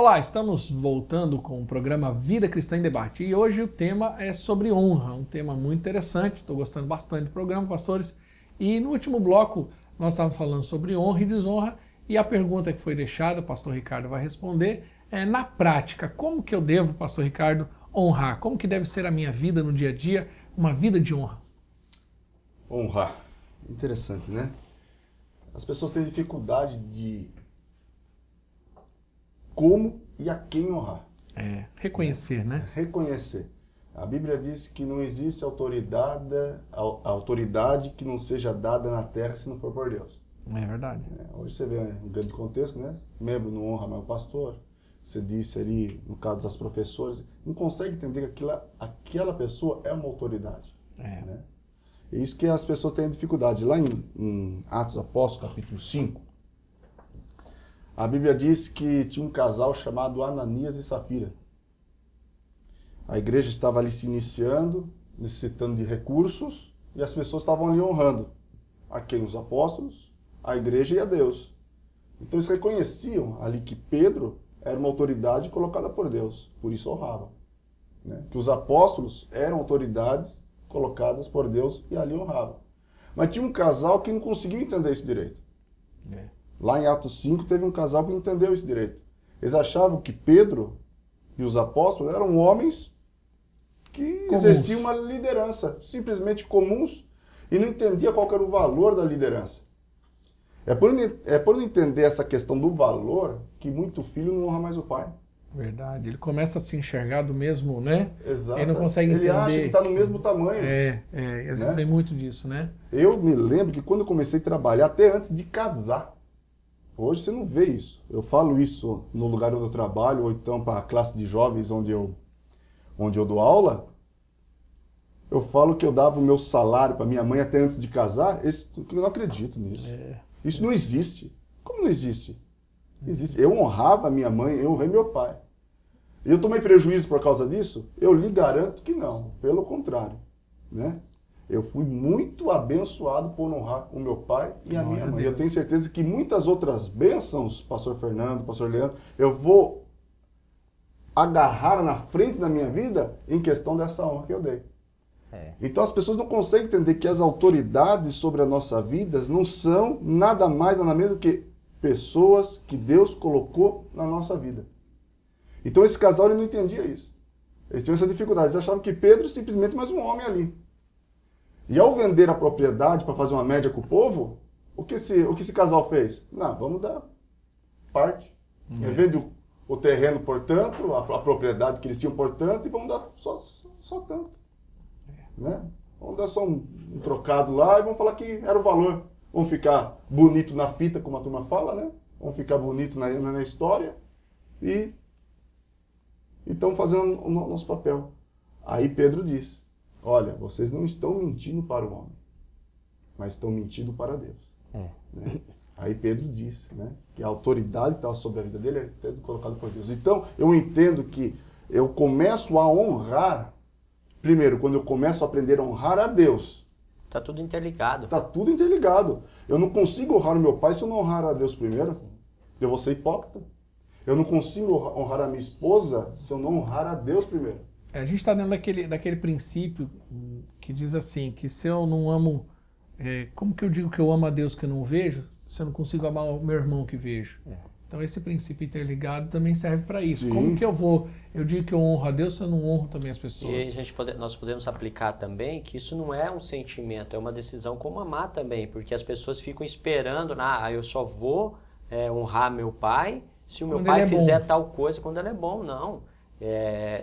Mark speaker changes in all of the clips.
Speaker 1: Olá, estamos voltando com o programa Vida Cristã em Debate e hoje o tema é sobre honra, um tema muito interessante, estou gostando bastante do programa, pastores, e no último bloco nós estávamos falando sobre honra e desonra e a pergunta que foi deixada, o pastor Ricardo vai responder, é na prática, como que eu devo, pastor Ricardo, honrar? Como que deve ser a minha vida no dia a dia, uma vida de honra?
Speaker 2: Honrar. Interessante, né? As pessoas têm dificuldade de como e a quem honrar.
Speaker 1: Reconhecer, né?
Speaker 2: Reconhecer. A Bíblia diz que não existe autoridade que não seja dada na terra se não for por Deus.
Speaker 1: É verdade.
Speaker 2: Hoje você vê um grande contexto, né? Membro não honra mais o pastor. Você disse ali, no caso das professoras, não consegue entender que aquela pessoa é uma autoridade. Né? É isso que as pessoas têm dificuldade. Lá em Atos Apóstolos, capítulo 5, a Bíblia diz que tinha um casal chamado Ananias e Safira. A igreja estava ali se iniciando, necessitando de recursos, e as pessoas estavam ali honrando a quem? Os apóstolos, a igreja e a Deus. Então eles reconheciam ali que Pedro era uma autoridade colocada por Deus, por isso honravam. Né? Que os apóstolos eram autoridades colocadas por Deus e ali honravam. Mas tinha um casal que não conseguiu entender isso direito. Lá em Atos 5 teve um casal que não entendeu isso direito. Eles achavam que Pedro e os apóstolos eram homens que exerciam uma liderança, simplesmente comuns, e não entendia qual era o valor da liderança. É por não entender essa questão do valor que muito filho não honra mais o pai.
Speaker 1: Verdade, ele começa a se enxergar do mesmo, né?
Speaker 2: Exato.
Speaker 1: Ele não consegue entender.
Speaker 2: Ele acha que está no mesmo tamanho.
Speaker 1: A gente tem muito disso, né?
Speaker 2: Eu me lembro que quando eu comecei a trabalhar, até antes de casar, hoje você não vê isso. Eu falo isso no lugar onde eu trabalho, ou então para a classe de jovens onde eu dou aula. Eu falo que eu dava o meu salário para minha mãe até antes de casar. Eu não acredito nisso. Isso não existe. Como não existe? Existe. Eu honrava a minha mãe, eu honrei meu pai. E eu tomei prejuízo por causa disso? Eu lhe garanto que não. Pelo contrário. Né? Eu fui muito abençoado por honrar o meu pai e a minha mãe. Eu tenho certeza que muitas outras bênçãos, pastor Fernando, pastor Leandro, eu vou agarrar na frente da minha vida em questão dessa honra que eu dei. Então as pessoas não conseguem entender que as autoridades sobre a nossa vida não são nada mais, nada menos do que pessoas que Deus colocou na nossa vida. Então esse casal ele não entendia isso. Eles tinham essa dificuldade. Eles achavam que Pedro simplesmente mais um homem ali. E ao vender a propriedade para fazer uma média com o povo, o que esse casal fez? Não, vamos dar parte. Vende o terreno, portanto, a propriedade que eles tinham, portanto, e vamos dar só tanto. Né? Vamos dar só um trocado lá e vamos falar que era o valor. Vamos ficar bonito na fita, como a turma fala, né? Vamos ficar bonito na história e estão fazendo o nosso papel. Aí Pedro diz, olha, vocês não estão mentindo para o homem, mas estão mentindo para Deus. Né? Aí Pedro disse, né, que a autoridade que estava sobre a vida dele era tendo colocado por Deus. Então, eu entendo que eu começo a honrar, primeiro, quando eu começo a aprender a honrar a Deus.
Speaker 3: Está tudo interligado.
Speaker 2: Está tudo interligado. Eu não consigo honrar o meu pai se eu não honrar a Deus primeiro. Sim. Eu vou ser hipócrita. Eu não consigo honrar a minha esposa se eu não honrar a Deus primeiro.
Speaker 1: A gente está dentro daquele princípio que diz assim, que se eu não amo... como que eu digo que eu amo a Deus que eu não vejo, se eu não consigo amar o meu irmão que vejo? Então esse princípio interligado também serve para isso. Sim. Como que eu digo que eu honro a Deus se eu não honro também as pessoas?
Speaker 3: E nós podemos aplicar também que isso não é um sentimento, é uma decisão como amar também, porque as pessoas ficam esperando, eu só vou honrar meu pai se o meu pai fizer tal coisa quando ele é bom. Não.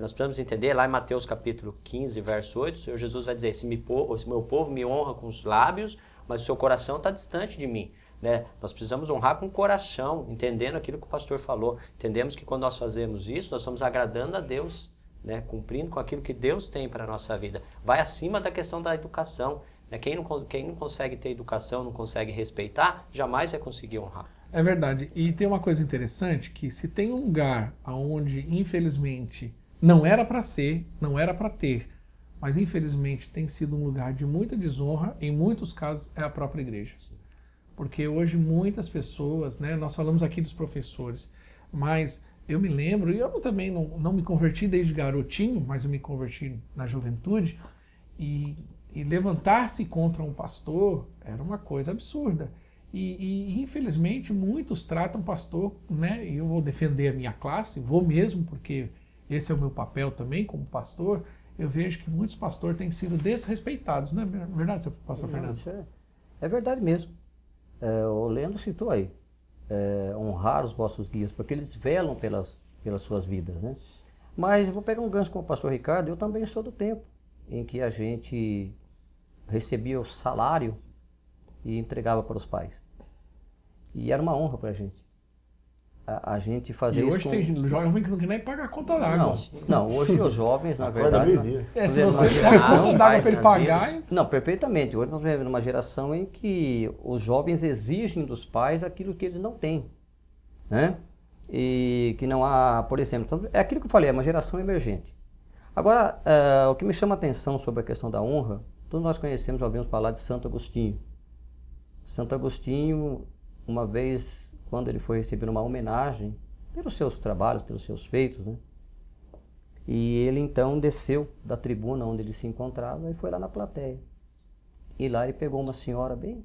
Speaker 3: Nós precisamos entender, lá em Mateus capítulo 15, verso 8, o Senhor Jesus vai dizer, se meu povo me honra com os lábios, mas o seu coração está distante de mim. Né? Nós precisamos honrar com o coração, entendendo aquilo que o pastor falou. Entendemos que quando nós fazemos isso, nós estamos agradando a Deus, né? Cumprindo com aquilo que Deus tem para a nossa vida. Vai acima da questão da educação. Né? Quem não consegue ter educação, não consegue respeitar, jamais vai conseguir honrar.
Speaker 1: É verdade. E tem uma coisa interessante, que se tem um lugar onde, infelizmente, não era para ser, não era para ter, mas infelizmente tem sido um lugar de muita desonra, em muitos casos é a própria igreja. Sim. Porque hoje muitas pessoas, né, nós falamos aqui dos professores, mas eu me lembro, e eu também não me converti desde garotinho, mas eu me converti na juventude, e levantar-se contra um pastor era uma coisa absurda. E infelizmente muitos tratam pastor, né? E eu vou defender a minha classe, vou mesmo, porque esse é o meu papel também como pastor. Eu vejo que muitos pastores têm sido desrespeitados, não é verdade, pastor Fernando?
Speaker 4: É verdade mesmo. O Leandro citou aí, honrar os vossos guias, porque eles velam pelas suas vidas, né? Mas eu vou pegar um gancho com o pastor Ricardo, eu também sou do tempo em que a gente recebia o salário e entregava para os pais. E era uma honra para a gente. A gente fazia
Speaker 1: isso.
Speaker 4: E hoje
Speaker 1: tem jovem que não quer nem pagar a conta d'água.
Speaker 4: Não, hoje os jovens, na verdade...
Speaker 1: Se você der a conta d'água para ele pagar...
Speaker 4: Não, perfeitamente. Hoje nós vivemos numa geração em que os jovens exigem dos pais aquilo que eles não têm, né? E que não há, por exemplo... É aquilo que eu falei, é uma geração emergente. Agora, o que me chama a atenção sobre a questão da honra, todos nós conhecemos, já ouvimos falar de Santo Agostinho. Santo Agostinho, uma vez, quando ele foi receber uma homenagem pelos seus trabalhos, pelos seus feitos, né? E ele então desceu da tribuna onde ele se encontrava e foi lá na plateia. E lá ele pegou uma senhora bem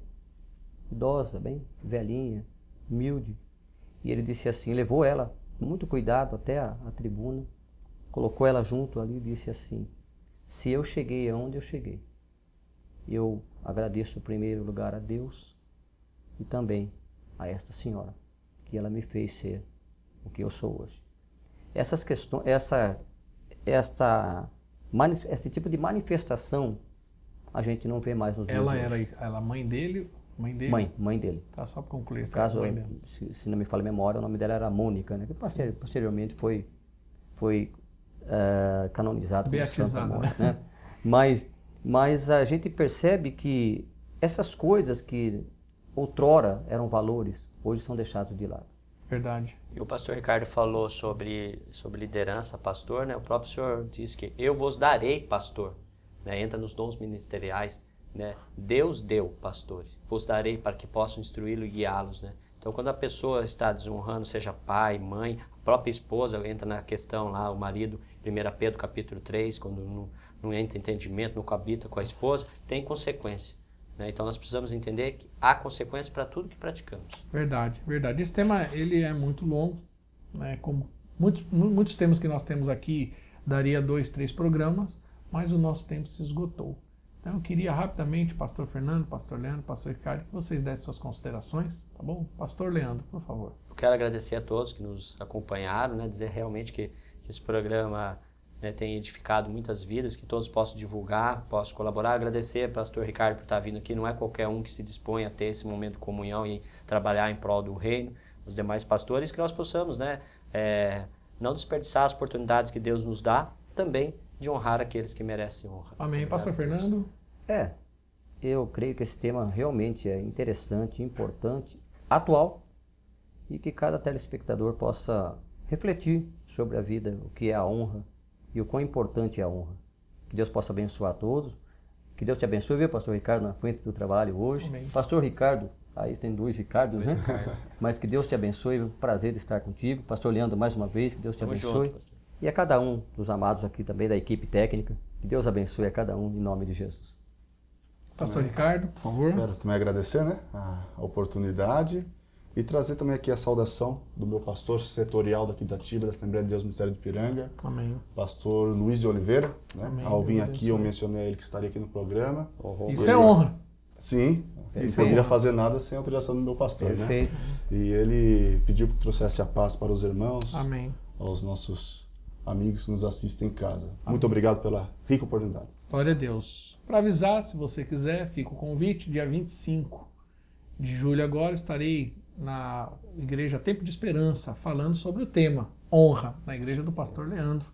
Speaker 4: idosa, bem velhinha, humilde. E ele disse assim, levou ela com muito cuidado até a tribuna, colocou ela junto ali e disse assim, se eu cheguei aonde eu cheguei, eu agradeço em primeiro lugar a Deus e também a esta senhora, que ela me fez ser o que eu sou hoje. Essas questões, esse tipo de manifestação a gente não vê mais nos dias hoje.
Speaker 1: Ela mãe dele?
Speaker 4: Mãe dele.
Speaker 1: Tá, só para concluir.
Speaker 4: No caso, se não me falha a memória, o nome dela era Mônica, né? Que posteriormente foi canonizado como Santa Mônica, né? Mas a gente percebe que essas coisas que outrora eram valores, hoje são deixados de lado.
Speaker 1: Verdade.
Speaker 3: E o pastor Ricardo falou sobre liderança, pastor, né? O próprio senhor disse que eu vos darei pastor, né? Entra nos dons ministeriais, né? Deus deu pastores, vos darei para que possam instruí-lo e guiá-los, né? Então, quando a pessoa está desonrando, seja pai, mãe, a própria esposa, entra na questão lá, o marido, 1 Pedro capítulo 3, quando não entra entendimento, não coabita com a esposa, tem consequência. Né? Então, nós precisamos entender que há consequência para tudo que praticamos.
Speaker 1: Verdade, verdade. Esse tema, ele é muito longo, né? Como muitos temas que nós temos aqui, daria 2, 3 programas, mas o nosso tempo se esgotou. Então, eu queria rapidamente, pastor Fernando, pastor Leandro, pastor Ricardo, que vocês dessem suas considerações, tá bom? Pastor Leandro, por favor.
Speaker 3: Eu quero agradecer a todos que nos acompanharam, né? Dizer realmente que esse programa, né, tem edificado muitas vidas, que todos possam divulgar, possam colaborar. Agradecer ao pastor Ricardo por estar vindo aqui. Não é qualquer um que se dispõe a ter esse momento de comunhão e trabalhar em prol do reino, os demais pastores, que nós possamos, né, não desperdiçar as oportunidades que Deus nos dá, também de honrar aqueles que merecem honra.
Speaker 1: Amém. Pastor Fernando?
Speaker 4: Eu creio que esse tema realmente é interessante, importante, atual, e que cada telespectador possa refletir sobre a vida, o que é a honra e o quão importante é a honra. Que Deus possa abençoar a todos. Que Deus te abençoe, viu, pastor Ricardo, na frente do trabalho hoje.
Speaker 1: Amém.
Speaker 4: Pastor Ricardo, aí tem 2 Ricardos, né? Mas que Deus te abençoe, um prazer de estar contigo. Pastor Leandro, mais uma vez, que Deus te abençoe.
Speaker 3: Junto,
Speaker 4: e a cada um dos amados aqui também, da equipe técnica, que Deus abençoe a cada um, em nome de Jesus.
Speaker 1: Pastor Ricardo, por favor.
Speaker 2: Quero também agradecer, né, a oportunidade e trazer também aqui a saudação do meu pastor setorial daqui da Atiba, da Assembleia de Deus Ministério de Ipiranga,
Speaker 1: Amém.
Speaker 2: pastor Luiz de Oliveira. Né?
Speaker 1: Amém.
Speaker 2: Ao vir
Speaker 1: Deus
Speaker 2: aqui,
Speaker 1: abençoe.
Speaker 2: eu mencionei ele que estaria aqui no programa.
Speaker 1: Isso é honra.
Speaker 2: Sim, não poderia fazer nada sem a autorização do meu pastor.
Speaker 4: Perfeito.
Speaker 2: Né? E ele pediu que trouxesse a paz para os irmãos,
Speaker 1: Amém.
Speaker 2: aos nossos amigos que nos assistem em casa. Muito obrigado pela rica oportunidade.
Speaker 1: Glória a Deus. Para avisar, se você quiser, fica o convite, dia 25 de julho agora, estarei na Igreja Tempo de Esperança, falando sobre o tema honra, na Igreja do Pastor Leandro.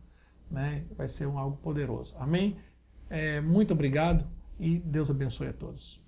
Speaker 1: Né? Vai ser algo poderoso. Amém? Muito obrigado e Deus abençoe a todos.